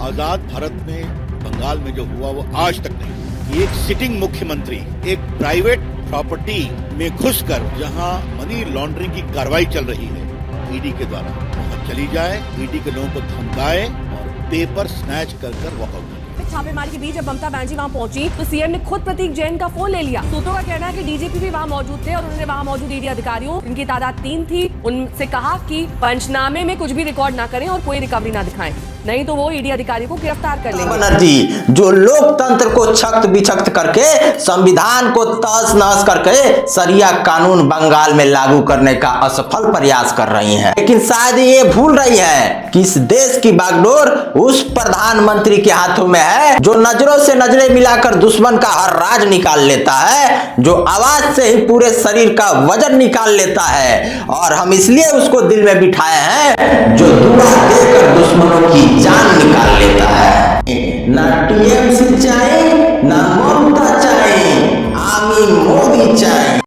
आजाद भारत में बंगाल में जो हुआ वो आज तक नहीं हुआ। एक सिटिंग मुख्यमंत्री एक प्राइवेट प्रॉपर्टी में घुसकर जहां मनी लॉन्ड्रिंग की कार्रवाई चल रही है ईडी के द्वारा, वहां चली जाए, ईडी के लोगों को धमकाए और पेपर स्नैच कर वॉकआउट करे। छापेमारी के बीच जब ममता बनर्जी वहां पहुंची तो सीएम ने खुद प्रतीक जैन का फोन ले लिया। सूत्रों का कहना है कि डीजीपी भी वहां मौजूद थे और उन्होंने वहां मौजूद ईडी अधिकारियों, इनकी तादाद 3 थी, उनसे कहा कि पंचनामे में कुछ भी रिकॉर्ड ना करें और कोई रिकवरी ना दिखाएं, नहीं तो वो ईडी अधिकारी को गिरफ्तार कर लेंगे। बनर्जी जो लोकतंत्र को छक्त बिछक्त करके, संविधान को तहस नहस करके शरिया कानून बंगाल में लागू करने का असफल प्रयास कर रही हैं, लेकिन शायद ये भूल रही हैं कि इस देश की बागडोर उस प्रधानमंत्री के हाथों में है जो नजरों से नजरें मिलाकर दुश्मन का हर राज निकाल लेता है, जो आवाज से ही पूरे शरीर का वजन निकाल लेता है, और हम इसलिए उसको दिल में बिठाए हैं जो दुआ देकर दुश्मनों की जान निकाल लेता है। ना टीएमसी चाहे ना ममता चाहे, आमीन मोदी चाहे।